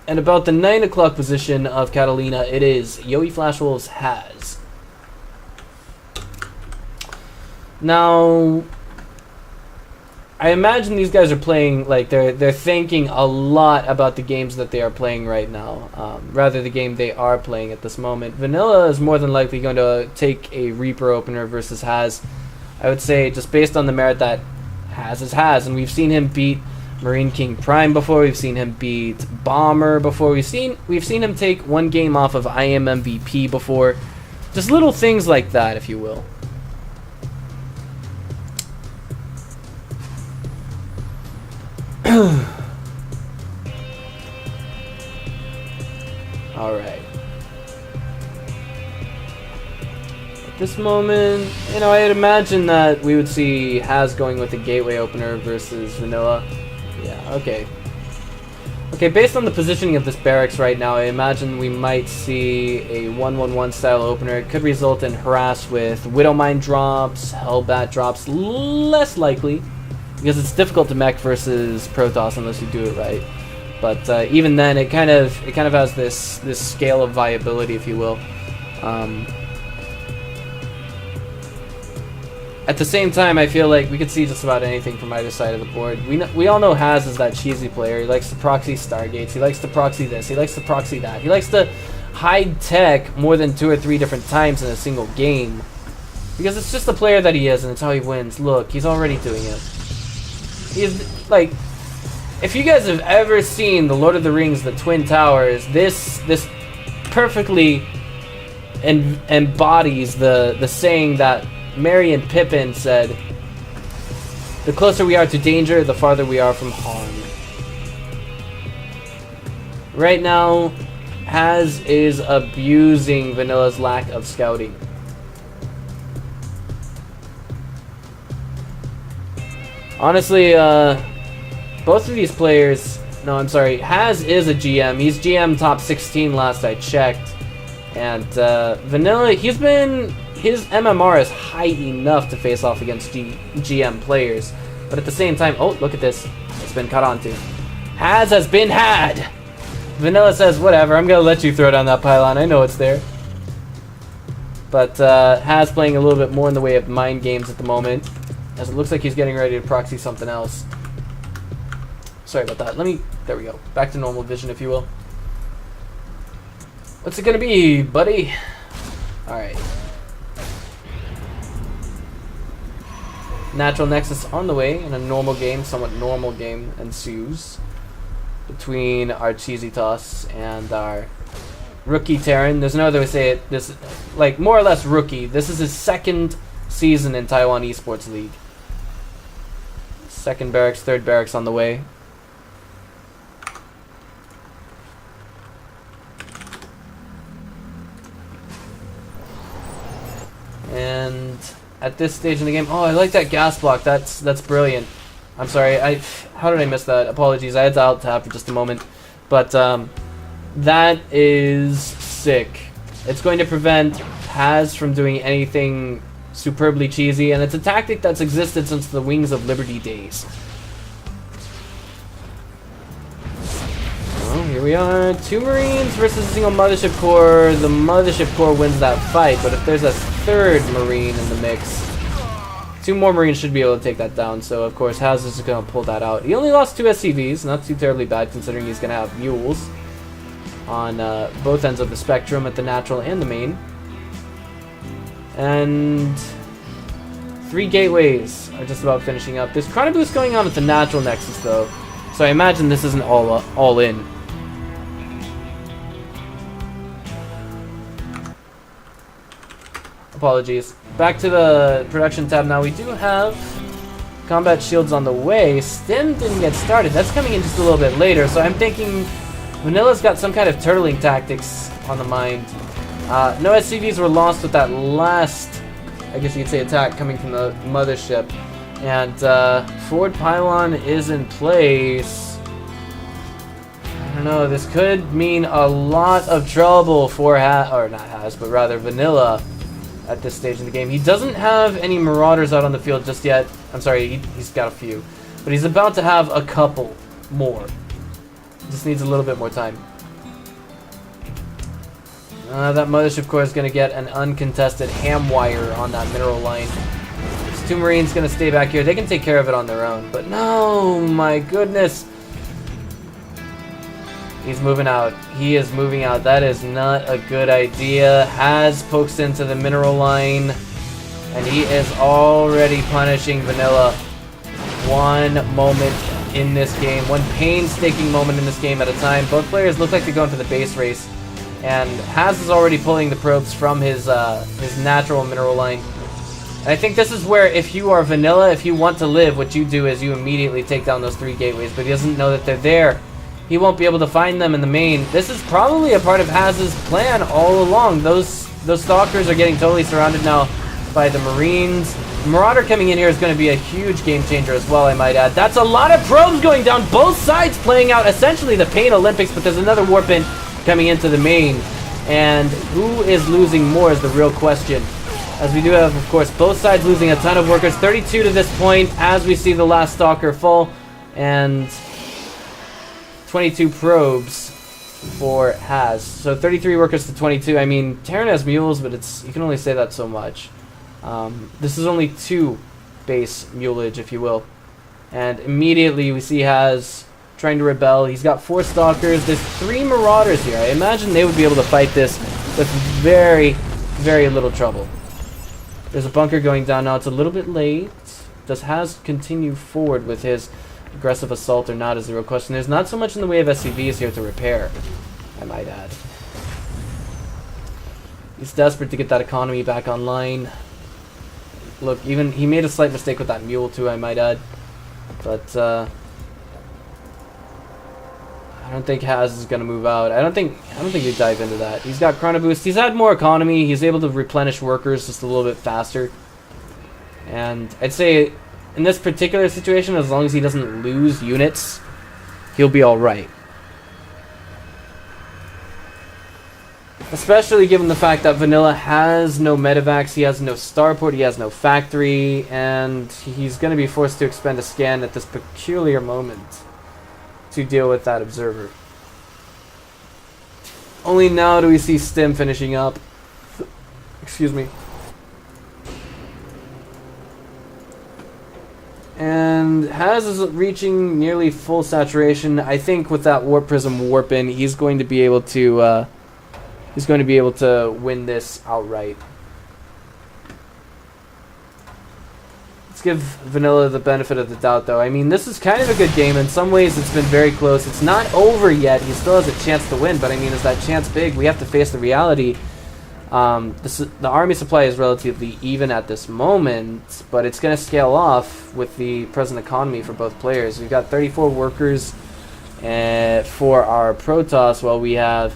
And about the 9 o'clock position of Catalina, it is Yoey Flashwolves has. Now, I imagine these guys are playing, like, they're thinking a lot about the games that they are playing right now, rather the game they are playing at this moment. Vanilla is more than likely going to take a Reaper opener versus Haz. I would say, just based on the merit that Haz is Haz, and we've seen him beat Marine King Prime before, we've seen him beat Bomber before, we've seen him take one game off of I Am MVP before. Just little things like that, if you will. Alright. At this moment, you know, I'd imagine that we would see Haz going with a gateway opener versus Vanilla. Yeah, okay. Okay, based on the positioning of this barracks right now, I imagine we might see a 1-1-1 style opener. It could result in harass with Widowmine drops, Hellbat drops, less likely, because it's difficult to mech versus Protoss unless you do it right. But even then, it kind of has this scale of viability, if you will. At the same time, I feel like we could see just about anything from either side of the board. We all know Haz is that cheesy player. He likes to proxy Stargates. He likes to proxy this. He likes to proxy that. He likes to hide tech more than 2 or 3 different times in a single game, because it's just the player that he is, and it's how he wins. Look, he's already doing it. He's like, if you guys have ever seen the Lord of the Rings, the Twin Towers, this perfectly embodies the saying that Merry and Pippin said: the closer we are to danger, the farther we are from harm. Right now, Haz is abusing Vanilla's lack of scouting. Honestly, both of these players... No, I'm sorry. Haz is a GM. He's GM top 16 last I checked. And Vanilla, his MMR is high enough to face off against GM players. But at the same time... Oh, look at this. It's been cut onto. Haz has been had! Vanilla says, whatever, I'm going to let you throw down that pylon. I know it's there. But Haz playing a little bit more in the way of mind games at the moment, as it looks like he's getting ready to proxy something else. Sorry about that. There we go. Back to normal vision, if you will. What's it gonna be, buddy? Alright. Natural Nexus on the way, and a normal game, somewhat normal game ensues between our Cheesy Toss and our rookie Terran. There's no other way to say it. This, like, more or less rookie. This is his second season in Taiwan Esports League. Second barracks, third barracks on the way. And at this stage in the game, oh, I like that gas block. That's brilliant. I'm sorry. How did I miss that? Apologies. I had to alt tab for just a moment. But that is sick. It's going to prevent Haz from doing anything superbly cheesy, and it's a tactic that's existed since the Wings of Liberty days. Well, here we are. 2 Marines versus a single Mothership Core. The Mothership Core wins that fight, but if there's a 3rd Marine in the mix, 2 more Marines should be able to take that down, so of course Haz is going to pull that out. He only lost 2 SCVs, not too terribly bad considering he's going to have mules on both ends of the spectrum, at the natural and the main. And 3 gateways are just about finishing up. There's Chrono Boost going on at the natural Nexus though, so I imagine this isn't all in. Apologies. Back to the production tab now. We do have combat shields on the way. Stim didn't get started. That's coming in just a little bit later, so I'm thinking Vanilla's got some kind of turtling tactics on the mind. No SCVs were lost with that last, I guess you could say, attack coming from the mothership. And forward pylon is in place. I don't know, this could mean a lot of trouble for Vanilla at this stage in the game. He doesn't have any Marauders out on the field just yet. I'm sorry, he's got a few. But he's about to have a couple more. Just needs a little bit more time. That Mothership Core is going to get an uncontested ham wire on that mineral line. These 2 Marines going to stay back here. They can take care of it on their own. But no, my goodness. He's moving out. He is moving out. That is not a good idea. Has pokes into the mineral line. And he is already punishing Vanilla. One moment in this game. One painstaking moment in this game at a time. Both players look like they're going for the base race. And Haz is already pulling the probes from his natural mineral line. And I think this is where, if you are Vanilla, if you want to live, what you do is you immediately take down those 3 gateways. But he doesn't know that they're there. He won't be able to find them in the main. This is probably a part of Haz's plan all along. Those Stalkers are getting totally surrounded now by the Marines. Marauder coming in here is going to be a huge game changer as well, I might add. That's a lot of probes going down. Both sides playing out essentially the Pain Olympics, but there's another Warp in coming into the main. And who is losing more is the real question. As we do have, of course, both sides losing a ton of workers. 32 to this point as we see the last Stalker fall. And 22 probes for Haz. So 33 workers to 22. I mean, Terran has mules, but you can only say that so much. This is only 2 base mulage, if you will. And immediately we see Haz trying to rebel. He's got 4 Stalkers. There's 3 Marauders here. I imagine they would be able to fight this with very, very little trouble. There's a bunker going down now. It's a little bit late. Does Haz continue forward with his aggressive assault or not is the real question. There's not so much in the way of SCVs here to repair, I might add. He's desperate to get that economy back online. Look, even he made a slight mistake with that mule too, I might add. But I don't think Haz is gonna move out. I don't think you dive into that. He's got Chrono Boost. He's had more economy. He's able to replenish workers just a little bit faster. And I'd say in this particular situation, as long as he doesn't lose units, he'll be alright. Especially given the fact that Vanilla has no medevacs, he has no starport, he has no factory, and he's going to be forced to expend a scan at this peculiar moment to deal with that observer. Only now do we see Stim finishing up. Excuse me. And Haz is reaching nearly full saturation. I think with that Warp Prism warp in, he's going to be able to win this outright. Let's give Vanilla the benefit of the doubt, though. I mean, this is kind of a good game. In some ways, it's been very close. It's not over yet. He still has a chance to win, but I mean, is that chance big? We have to face the reality. The army supply is relatively even at this moment, but it's going to scale off with the present economy for both players. We've got 34 workers for our Protoss, while we have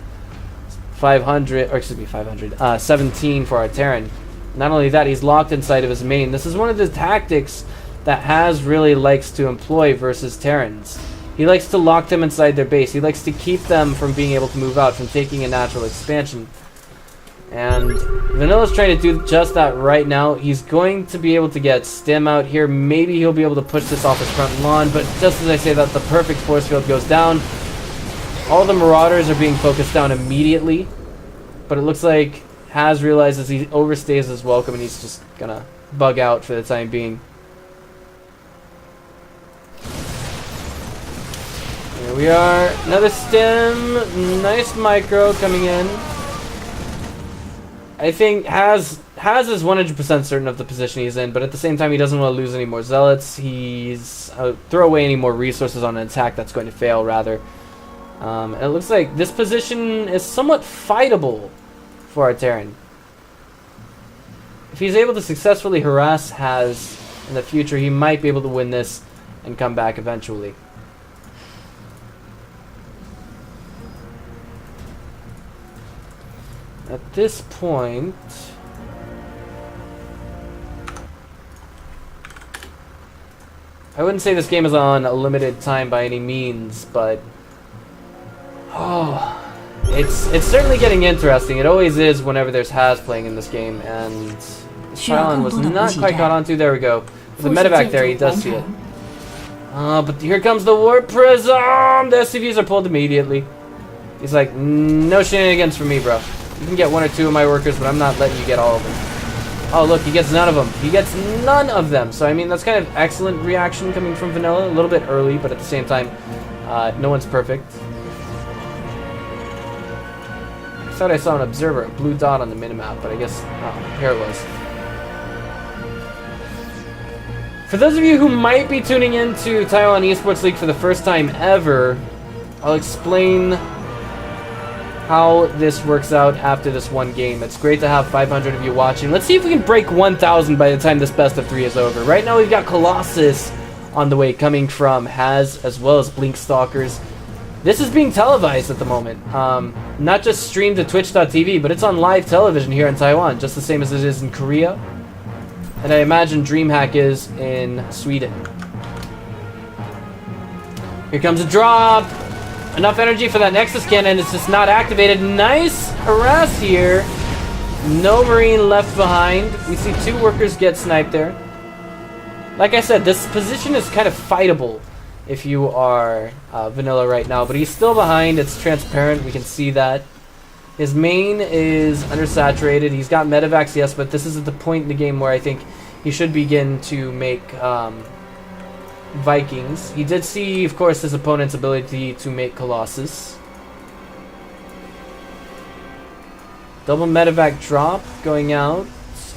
17 for our Terran. Not only that, he's locked inside of his main. This is one of the tactics that Haz really likes to employ versus Terrans. He likes to lock them inside their base. He likes to keep them from being able to move out, from taking a natural expansion. And Vanilla's trying to do just that right now. He's going to be able to get Stim out here. Maybe he'll be able to push this off his front lawn, but just as I say that, the perfect force field goes down. All the Marauders are being focused down immediately, but it looks like Haz realizes he overstays his welcome and he's just gonna bug out for the time being. Here we are, another Stim, nice micro coming in. I think Haz is 100% certain of the position he's in, but at the same time he doesn't want to lose any more zealots. He's throw away any more resources on an attack that's going to fail, rather. And it looks like this position is somewhat fightable for our Terran. If he's able to successfully harass Haz in the future, he might be able to win this and come back eventually. At this point, I wouldn't say this game is on a limited time by any means, but it's certainly getting interesting. It always is whenever there's Haz playing in this game, and Shylon was not quite caught on to. There we go. With the medevac there, he does see it. But here comes the Warp Prism! The SCVs are pulled immediately. He's like, no shenanigans for me, bro. You can get one or two of my workers, but I'm not letting you get all of them. Oh, look, he gets none of them. He gets none of them. So, I mean, that's kind of excellent reaction coming from Vanilla. A little bit early, but at the same time, no one's perfect. I thought I saw an observer, a blue dot on the minimap, but I guess, oh, here it was. For those of you who might be tuning into Taiwan Esports League for the first time ever, I'll explain how this works out after this one game. It's great to have 500 of you watching. Let's see if we can break 1,000 by the time this best of 3 is over. Right now we've got Colossus on the way, coming from Haz as well as Blink Stalkers. This is being televised at the moment. Not just streamed to twitch.tv, but it's on live television here in Taiwan, just the same as it is in Korea. And I imagine DreamHack is in Sweden. Here comes a drop. Enough energy for that Nexus cannon. It's just not activated. Nice harass here. No Marine left behind. We see 2 workers get sniped there. Like I said, this position is kind of fightable if you are Vanilla right now. But he's still behind. It's transparent. We can see that. His main is undersaturated. He's got medevacs, yes, but this is at the point in the game where I think he should begin to make Vikings. He did see, of course, his opponent's ability to make Colossus. Double medevac drop going out.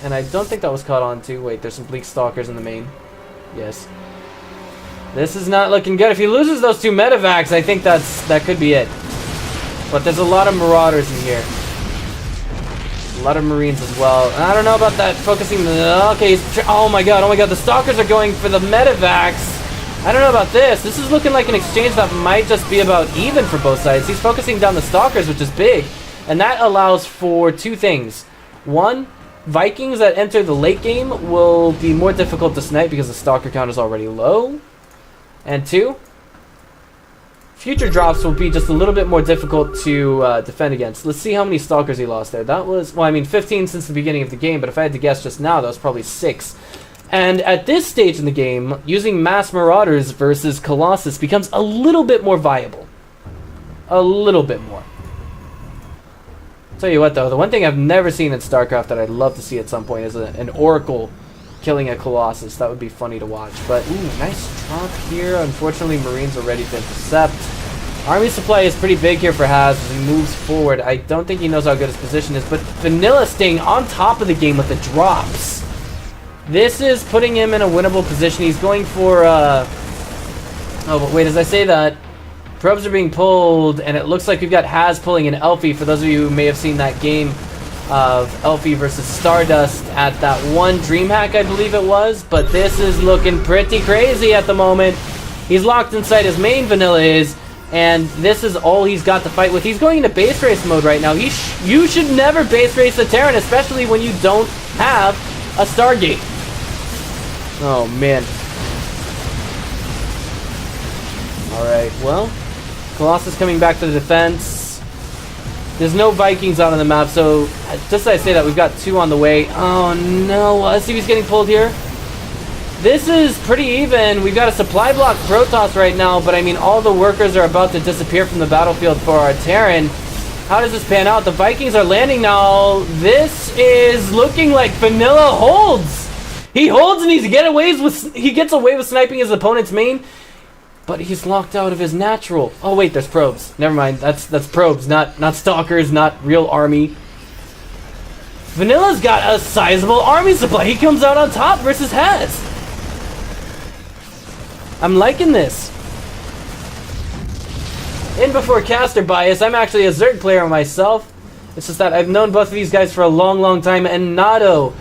And I don't think that was caught on too. Wait, there's some Bleak Stalkers in the main. Yes. This is not looking good. If he loses those 2 medevacs, I think that could be it. But there's a lot of Marauders in here. A lot of Marines as well. And I don't know about that focusing. Okay, oh my god, the Stalkers are going for the medevacs. I don't know about this. This is looking like an exchange that might just be about even for both sides. He's focusing down the Stalkers, which is big. And that allows for 2 things. 1, Vikings that enter the late game will be more difficult to snipe because the Stalker count is already low. And 2, future drops will be just a little bit more difficult to defend against. Let's see how many Stalkers he lost there. That was, well, I mean, 15 since the beginning of the game, but if I had to guess just now, that was probably 6. And at this stage in the game, using mass Marauders versus Colossus becomes a little bit more viable. A little bit more. Tell you what, though, the one thing I've never seen in StarCraft that I'd love to see at some point is an Oracle killing a Colossus. That would be funny to watch. But, ooh, nice drop here. Unfortunately, Marines are ready to intercept. Army supply is pretty big here for Haz as he moves forward. I don't think he knows how good his position is, but Vanilla staying on top of the game with the drops. This is putting him in a winnable position. He's going for, oh, but wait, as I say that, probes are being pulled, and it looks like we've got Haz pulling an Elfie. For those of you who may have seen that game of Elfie versus Stardust at that one DreamHack, I believe it was, but this is looking pretty crazy at the moment. He's locked inside his main, Vanilla is, and this is all he's got to fight with. He's going into base race mode right now. You should never base race the Terran, especially when you don't have a Stargate. Oh, man. Alright, well, Colossus coming back to the defense. There's no Vikings out on the map, so just as I say that, we've got 2 on the way. Oh, no. Let's see if he's getting pulled here. This is pretty even. We've got a supply block Protoss right now, but I mean, all the workers are about to disappear from the battlefield for our Terran. How does this pan out? The Vikings are landing now. This is looking like Vanilla holds. He holds and he gets away with sniping his opponent's main, but he's locked out of his natural. Oh wait, there's probes. Never mind. That's probes, not Stalkers, not real army. Vanilla's got a sizable army supply. He comes out on top versus Haz. I'm liking this. In before caster bias, I'm actually a Zerg player myself. It's just that I've known both of these guys for a long time, and Nado,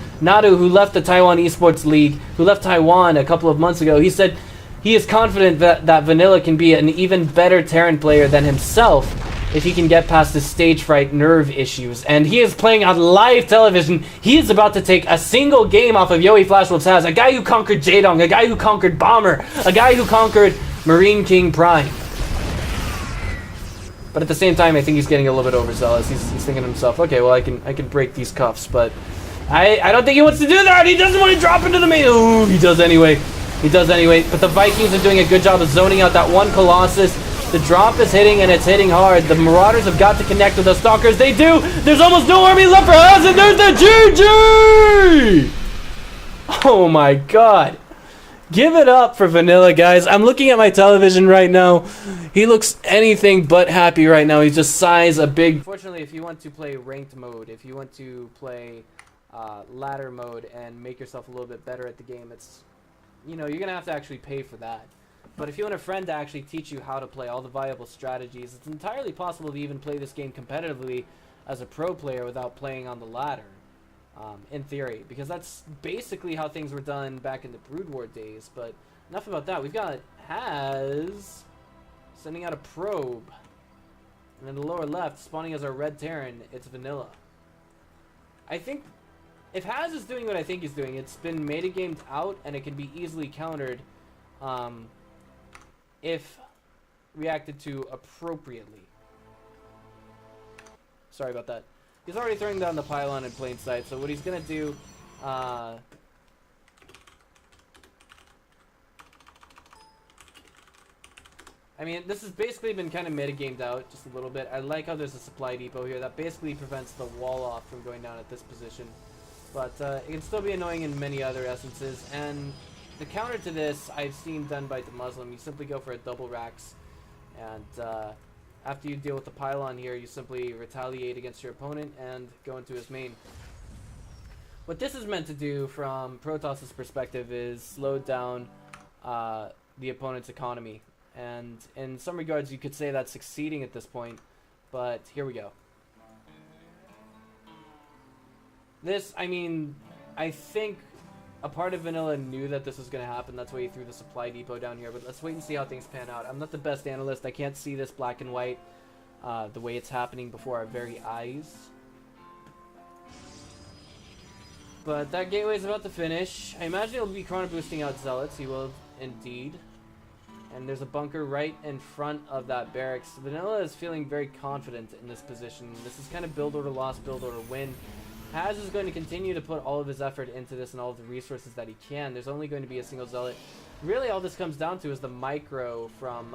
who left the Taiwan Esports League, who left Taiwan a couple of months ago, he said he is confident that Vanilla can be an even better Terran player than himself if he can get past his stage fright nerve issues. And he is playing on live television. He is about to take a single game off of Yoey Flashwolf's Haz, a guy who conquered Jaedong, a guy who conquered Bomber, a guy who conquered Marine King Prime. But at the same time, I think he's getting a little bit overzealous. He's thinking to himself, okay, well, I can break these cuffs, but I don't think he wants to do that. He doesn't want to drop into the main. Ooh, he does anyway. He does anyway. But the Vikings are doing a good job of zoning out that one Colossus. The drop is hitting, and it's hitting hard. The Marauders have got to connect with the Stalkers. They do. There's almost no army left for us, and there's the GG! Oh my god. Give it up for Vanilla, guys. I'm looking at my television right now. He looks anything but happy right now. He just sighs a big... Fortunately, if you want to play ranked mode, if you want to play ladder mode and make yourself a little bit better at the game, it's... You know, you're going to have to actually pay for that. But if you want a friend to actually teach you how to play all the viable strategies, it's entirely possible to even play this game competitively as a pro player without playing on the ladder, in theory. Because that's basically how things were done back in the Brood War days. But enough about that. We've got Haz sending out a probe. And in the lower left, spawning as our Red Terran, it's Vanilla. I think if Haz is doing what I think he's doing, it's been metagamed out and it can be easily countered. If reacted to appropriately. Sorry about that. He's already throwing down the pylon in plain sight, so what he's gonna do, I mean, this has basically been kind of metagamed out just a little bit. I like how there's a supply depot here that basically prevents the wall off from going down at this position. But it can still be annoying in many other essences, and the counter to this, I've seen done by the Muslim. You simply go for a double racks, and after you deal with the pylon here, you simply retaliate against your opponent and go into his main. What this is meant to do from Protoss's perspective is slow down the opponent's economy. And in some regards, you could say that's succeeding at this point, but here we go. This, I mean, I think a part of Vanilla knew that this was going to happen. That's why he threw the supply depot down here. But let's wait and see how things pan out. I'm not the best analyst. I can't see this black and white the way it's happening before our very eyes. But that gateway is about to finish. I imagine he'll be chrono boosting out Zealots. He will indeed. And there's a bunker right in front of that barracks. Vanilla is feeling very confident in this position. This is kind of build order loss, build order win. Haz is going to continue to put all of his effort into this and all of the resources that he can. There's only going to be a single Zealot. Really, all this comes down to is the micro from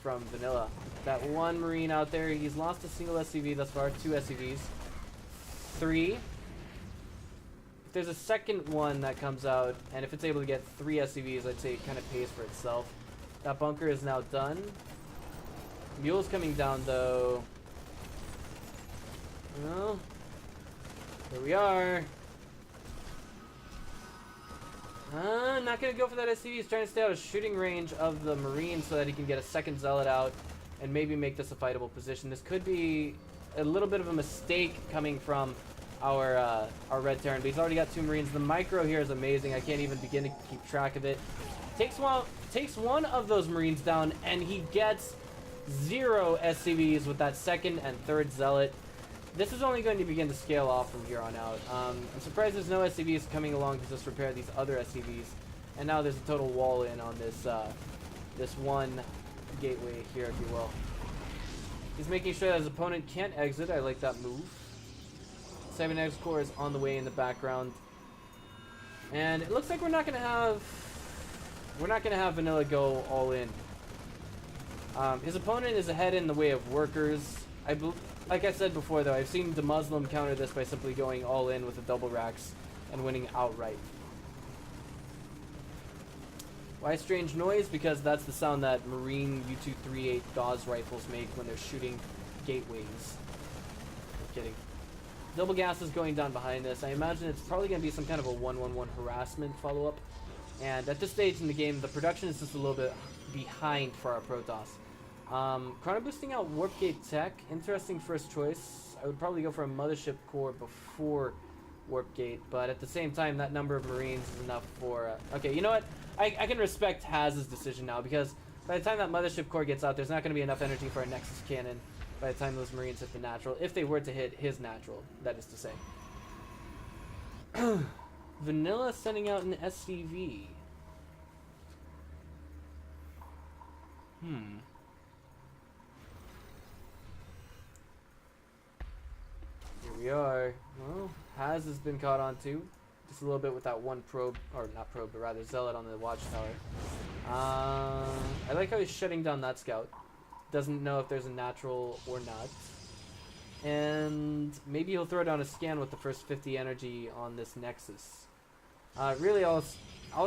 Vanilla. That one Marine out there, he's lost a single SCV thus far, 2 SCVs. 3. If there's a second one that comes out, and if it's able to get 3 SCVs, I'd say it kind of pays for itself. That bunker is now done. Mule's coming down, though. Well, here we are. Not gonna go for that SCV. He's trying to stay out of shooting range of the Marine so that he can get a second Zealot out and maybe make this a fightable position. This could be a little bit of a mistake coming from our Red Terran, but he's already got 2 Marines. The micro here is amazing. I can't even begin to keep track of it. Takes one of those Marines down, and he gets 0 SCVs with that second and third Zealot. This is only going to begin to scale off from here on out. I'm surprised there's no SCVs coming along to just repair these other SCVs. And now there's a total wall in on this this one gateway here, if you will. He's making sure that his opponent can't exit. I like that move. 7X core is on the way in the background. And it looks like we're not gonna have Vanilla go all in. His opponent is ahead in the way of workers. Like I said before, though, I've seen the Muslim counter this by simply going all in with the double racks and winning outright. Why strange noise? Because that's the sound that Marine U-238 Gauss rifles make when they're shooting gateways. I'm kidding. Double gas is going down behind this. I imagine it's probably going to be some kind of a 1-1-1 harassment follow-up. And at this stage in the game, the production is just a little bit behind for our Protoss. Chrono boosting out Warp Gate Tech, interesting first choice. I would probably go for a Mothership Core before Warp Gate, but at the same time, that number of Marines is enough for... okay, you know what? I can respect Haz's decision now, because by the time that Mothership Core gets out, there's not going to be enough energy for a Nexus Cannon by the time those Marines hit the natural, if they were to hit his natural, that is to say. Vanilla sending out an SCV. Here we are. Well, Haz has been caught on too. Just a little bit with that one probe, or not probe, but rather Zealot on the watchtower. I like how he's shutting down that scout. doesn't know if there's a natural or not. And maybe he'll throw down a scan with the first 50 energy on this Nexus. Really, all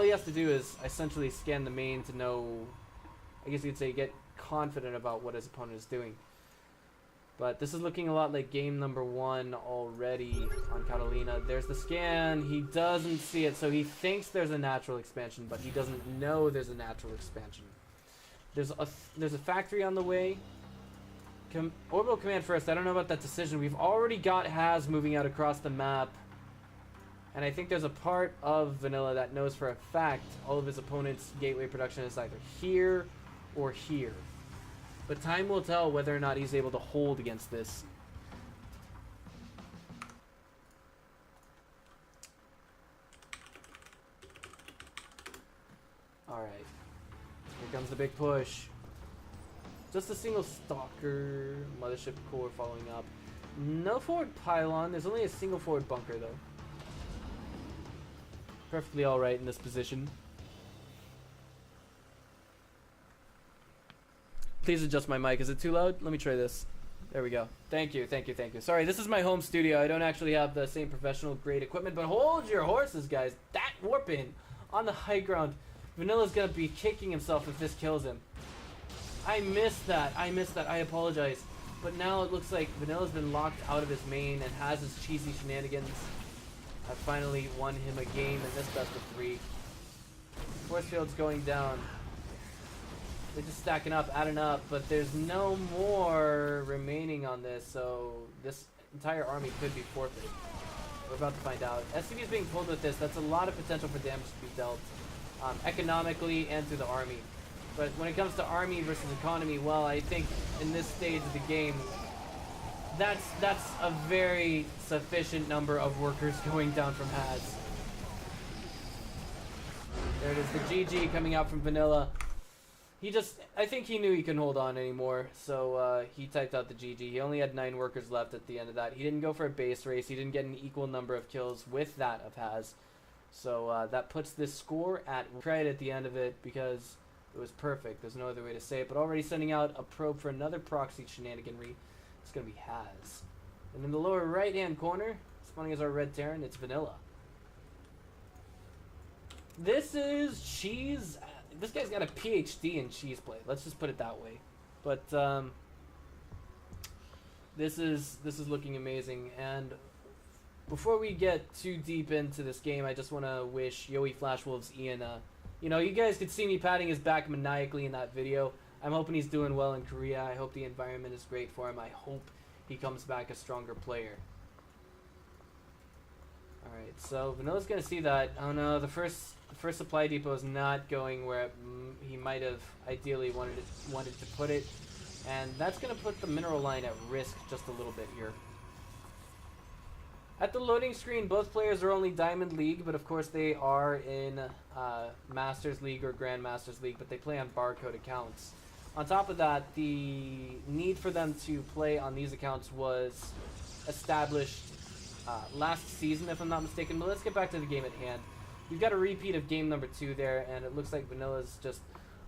he has to do is essentially scan the main to know, I guess you could say, get confident about what his opponent is doing. But this is looking a lot like game number 1 already on Catalina. There's the scan. He doesn't see it, so he thinks there's a natural expansion, but he doesn't know there's a natural expansion. There's a factory on the way. Orbital command first. I don't know about that decision. We've already got Haz moving out across the map. And I think there's a part of Vanilla that knows for a fact all of his opponent's gateway production is either here or here. But time will tell whether or not he's able to hold against this. Alright. Here comes the big push. Just a single Stalker, Mothership Core following up. No forward pylon. There's only a single forward bunker, though. Perfectly alright in this position. Please adjust my mic. Is it too loud? Let me try this. There we go. Thank you, thank you, thank you. Sorry, this is my home studio. I don't actually have the same professional grade equipment, but hold your horses, guys. That warp in on the high ground. Vanilla's gonna be kicking himself if this kills him. I missed that. I apologize. But now it looks like Vanilla's been locked out of his main and has his cheesy shenanigans. I finally won him a game in this best of 3. Force field's going down. They're just stacking up, adding up, but there's no more remaining on this, so this entire army could be forfeited. We're about to find out. SCV is being pulled with this. That's a lot of potential for damage to be dealt, economically and to the army. But when it comes to army versus economy, well, I think in this stage of the game, that's a very sufficient number of workers going down from Haz. There it is, the GG coming out from Vanilla. I think he knew he couldn't hold on anymore, so he typed out the GG. He only had 9 workers left at the end of that. He didn't go for a base race. He didn't get an equal number of kills with that of Haz. So that puts this score at right at the end of it because it was perfect. There's no other way to say it. But already sending out a probe for another proxy shenaniganry. It's going to be Haz. And in the lower right-hand corner, spawning as our red Terran, it's Vanilla. This is cheese. This guy's got a PhD in cheese play. Let's just put it that way. But this is looking amazing. And before we get too deep into this game, I just want to wish Yoey Flashwolves Ian. You know, you guys could see me patting his back maniacally in that video. I'm hoping he's doing well in Korea. I hope the environment is great for him. I hope he comes back a stronger player. Alright, so Vanilla's going to see that. Oh no, the first supply depot is not going where he might have ideally wanted to put it. And that's going to put the mineral line at risk just a little bit here. At the loading screen, both players are only Diamond League, but of course they are in Masters League or Grandmasters League, but they play on barcode accounts. On top of that, the need for them to play on these accounts was established last season, if I'm not mistaken. But let's get back to the game at hand. We've got a repeat of game number 2 there, and it looks like Vanilla's just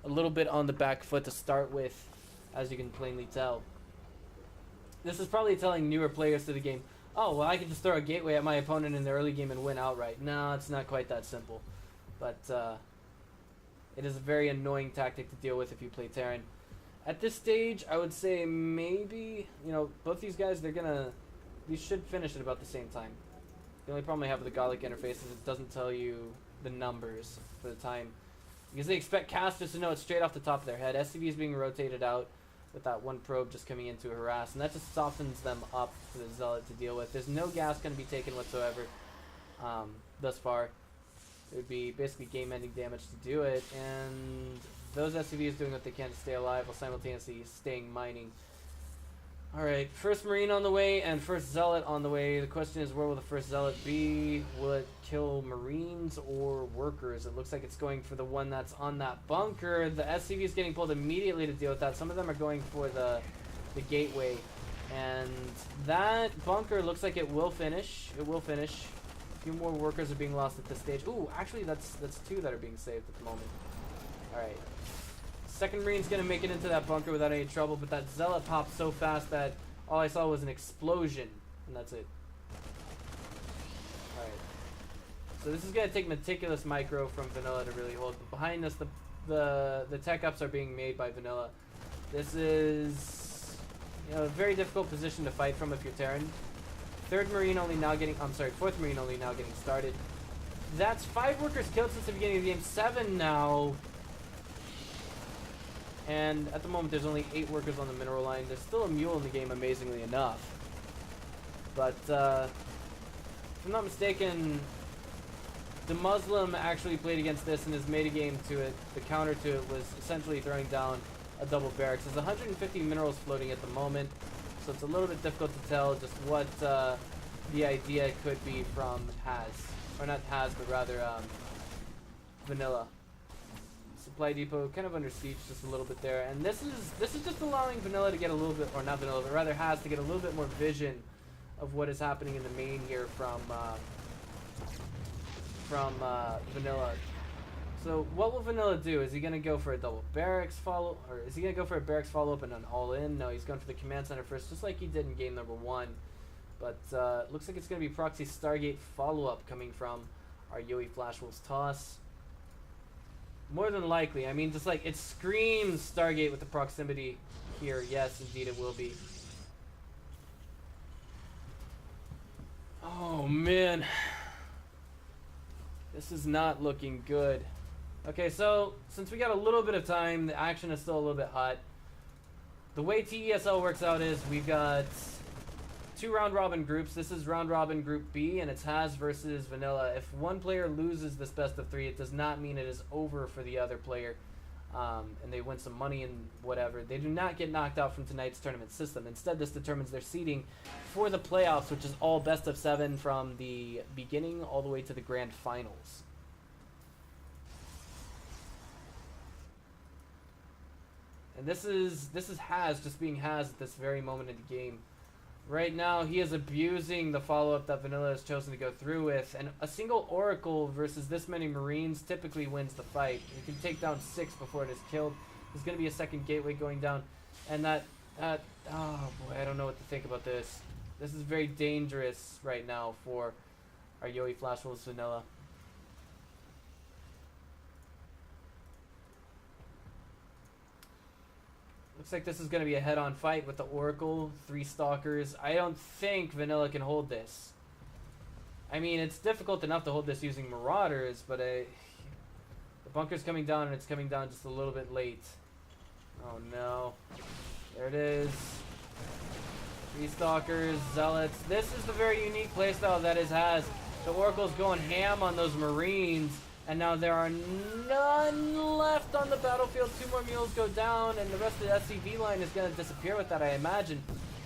a little bit on the back foot to start with, as you can plainly tell. This is probably telling newer players to the game, oh, well, I can just throw a gateway at my opponent in the early game and win outright. No, it's not quite that simple. But it is a very annoying tactic to deal with if you play Terran. At this stage, I would say maybe, you know, both these guys, these should finish at about the same time. The only problem I have with the Godlike interface is it doesn't tell you the numbers for the time. Because they expect casters to know it straight off the top of their head. SCV is being rotated out with that one probe just coming in to harass, and that just softens them up for the Zealot to deal with. There's no gas going to be taken whatsoever thus far. It would be basically game-ending damage to do it, and those SCVs doing what they can to stay alive while simultaneously staying mining. Alright, first Marine on the way and first Zealot on the way. The question is, where will the first Zealot be? Will it kill Marines or workers? It looks like it's going for the one that's on that bunker. The SCV is getting pulled immediately to deal with that. Some of them are going for the gateway. And that bunker looks like it will finish. It will finish. A few more workers are being lost at this stage. Ooh, actually that's 2 that are being saved at the moment. Alright. Second Marine's gonna make it into that bunker without any trouble, but that Zealot popped so fast that all I saw was an explosion, and that's it. Alright. So this is gonna take meticulous micro from Vanilla to really hold. But behind us, the tech ups are being made by Vanilla. This is, you know, a very difficult position to fight from if you're Terran. Fourth Marine only now getting started. That's 5 workers killed since the beginning of the game. 7 now. And at the moment, there's only 8 workers on the mineral line. There's still a mule in the game, amazingly enough. But, if I'm not mistaken, the Muslim actually played against this in his metagame to it. The counter to it was essentially throwing down a double barracks. There's 150 minerals floating at the moment, so it's a little bit difficult to tell just what the idea could be from Haz. Or not Haz, but rather Vanilla. Supply depot kind of under siege just a little bit there, and this is just allowing Vanilla to get a little bit, or not Vanilla, but rather Haz to get a little bit more vision of what is happening in the main here from Vanilla. So what will Vanilla do? Is he going to go for a double barracks follow, or is he going to go for a barracks follow up and an all in? No, he's going for the command center first, just like he did in game number 1. But looks like it's going to be proxy Stargate follow up coming from our Yowie Flashwolves toss. More than likely. I mean, just like, it screams Stargate with the proximity here. Yes, indeed it will be. Oh, man. This is not looking good. Okay, so, since we got a little bit of time, the action is still a little bit hot. The way TESL works out is we've got 2 round-robin groups. This is round-robin group B, and it's Haz versus Vanilla. If one player loses this best of 3, it does not mean it is over for the other player, and they win some money and whatever. They do not get knocked out from tonight's tournament system. Instead, this determines their seeding for the playoffs, which is all best of 7 from the beginning all the way to the grand finals. And this is Haz just being Haz at this very moment in the game. Right now, he is abusing the follow-up that Vanilla has chosen to go through with, and a single Oracle versus this many Marines typically wins the fight. You can take down 6 before it is killed. There's going to be a second gateway going down, and that, oh boy, I don't know what to think about this. This is very dangerous right now for our Yowie Flashwolves Vanilla. Looks like this is going to be a head-on fight with the Oracle, 3 Stalkers. I don't think Vanilla can hold this. I mean, it's difficult enough to hold this using Marauders, but the bunker's coming down, and it's coming down just a little bit late. Oh no. There it is. 3 Stalkers, Zealots. This is the very unique playstyle that it has. The Oracle's going ham on those Marines. And now there are none left on the battlefield. 2 more mules go down, and the rest of the SCV line is going to disappear with that, I imagine.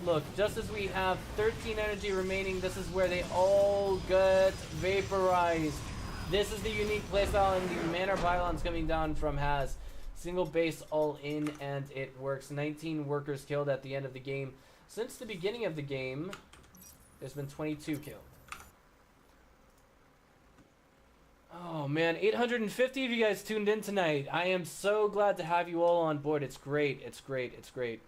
Look, just as we have 13 energy remaining, this is where they all get vaporized. This is the unique playstyle, and the Manor Pylons coming down from Haz. Single base all in, and it works. 19 workers killed at the end of the game. Since the beginning of the game, there's been 22 killed. Oh man, 850 of you guys tuned in tonight. I am so glad to have you all on board. It's great, it's great, it's great.